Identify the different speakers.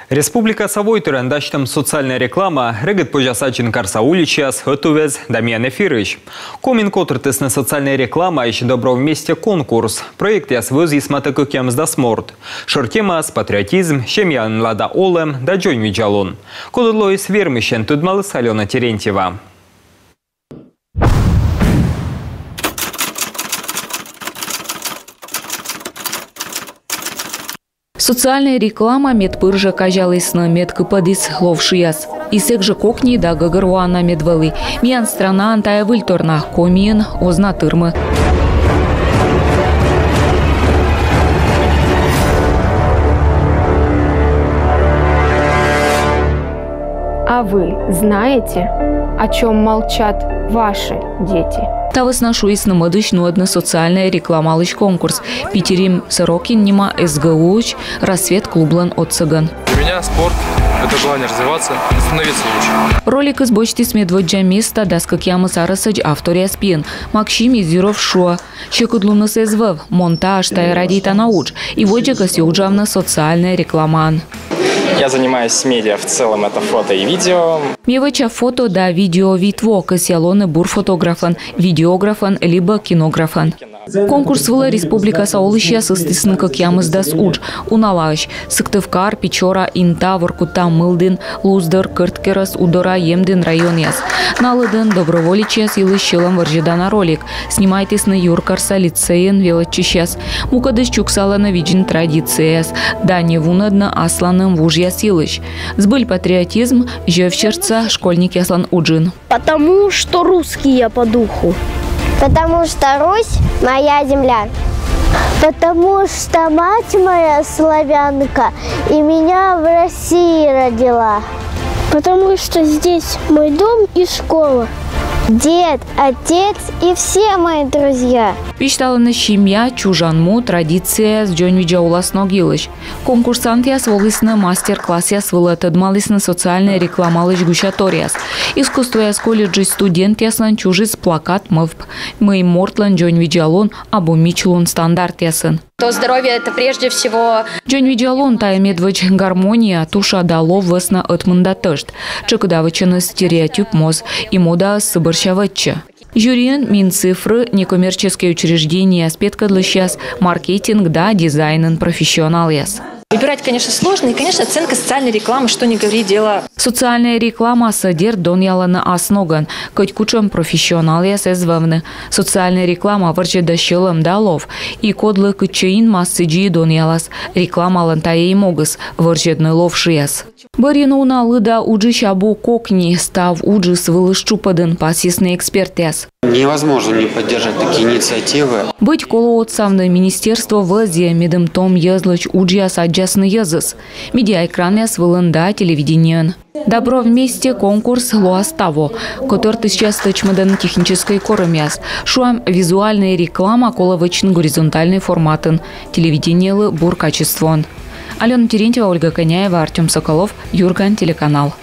Speaker 1: Республика Савойтыран дачтам социальная реклама регет пожасачин Карсауличас готовез Дамьян Эфирыч. Комин котыртысна социальная реклама еще добро вместе конкурс. Проект я свызи сматаку кем сдасморт. Шортемас, патриотизм, щемьян лада олем, да джойн виджалон. Кододлоис вермыщен тудмалыс Алена Терентьева.
Speaker 2: Социальная реклама медпыржа кажалысна медкыпадис ловшияс. Исек же кокни да гагаруана медвалы. Миян страна антая выльторна, комиен ознатырмы.
Speaker 3: А вы знаете, о чем молчат ваши дети?
Speaker 2: Тавыс нашу иснамадыш одна социальная реклама конкурс. Питерим Сорокин нема СГУч рассвет клублан от цыган.
Speaker 4: Для меня спорт – это желание развиваться и становиться лучше.
Speaker 2: Ролик из бочти смедводжа места даскак ямы сарасач автория спин. Макшим изюров шуа. Щекудлуна сэзвав. Монтаж тая радита науч. И воджа косюджавна социальная реклама.
Speaker 5: Я занимаюсь медиа, в целом это фото и видео.
Speaker 2: Мевача фото да видео витво, косялоны бурфотографан, видеографан, либо кинографан. Конкурс вела Республика Саулыща сыстысын как ямыз дас уч. Уналаш, Сыктывкар, Печора, Инта, Воркута, Мылдын, Луздыр, Кырткерас, Удора, Емдын район яс. Налыдын доброволичес илы щелом варжидана ролик. Снимайтесь на Юркарса лицеен велочищас. Мукадыш чуксала на виджин традицияс. Да не вунадна асланым вужья силыш. Сбыль патриотизм, жевчерца, школьник яслан уджин.
Speaker 6: Потому что русский я по духу.
Speaker 7: Потому что Русь – моя земля.
Speaker 6: Потому что мать моя славянка и меня в России родила.
Speaker 7: Потому что здесь мой дом и школа.
Speaker 6: Дед, отец и все мои друзья.
Speaker 2: Пишталана семья, чужанму, традиция с Джонвиджа уласно гилыш. Конкурсант яс волысна мастер-класс яс вылатадмалысна социальная реклама лыш гущаторияс. Искусство яс колледжи студент ясан чужис плакат мывп. Мы мортлан Джонвиджалон або мичлун стандарт ясын.
Speaker 8: То здоровье – это прежде всего...
Speaker 2: Джонвиджалон тая медвач гармония, туша дало весна от мандатышт. Чекудавычаны стереотип моз и мода сыборщавача. Жюриен, Минцифры, некоммерческие учреждения, спецкадлыщас, маркетинг, да, дизайн, профессионал яс.
Speaker 8: Выбирать, конечно, сложно, и, конечно, оценка социальной рекламы, что ни говори, дело.
Speaker 2: Социальная реклама содер дон ялана асноган, хоть кучам профессионал яс эзвавны. Социальная реклама варче дащелом далов, и кодлы кучаин массыджи дон ялас, реклама лантае и могас, варчедный ловши яс. Барину налыда уджи шабу кокни, став уджи свылышчупадын пассисный эксперт яс.
Speaker 9: Невозможно не поддержать такие инициативы.
Speaker 2: Быть колоотсавны министерство вазе медым том езлыч уджиас аджасны езыс. Медиаэкран яс вылында телевидениен. Добро вместе конкурс луаставо, который сейчас точмадан технической кормяс. Шуам визуальная реклама коловычин горизонтальный форматын. Телевидение бур качествон. Алена Терентьева, Ольга Коняева, Артем Соколов, Юрган, телеканал.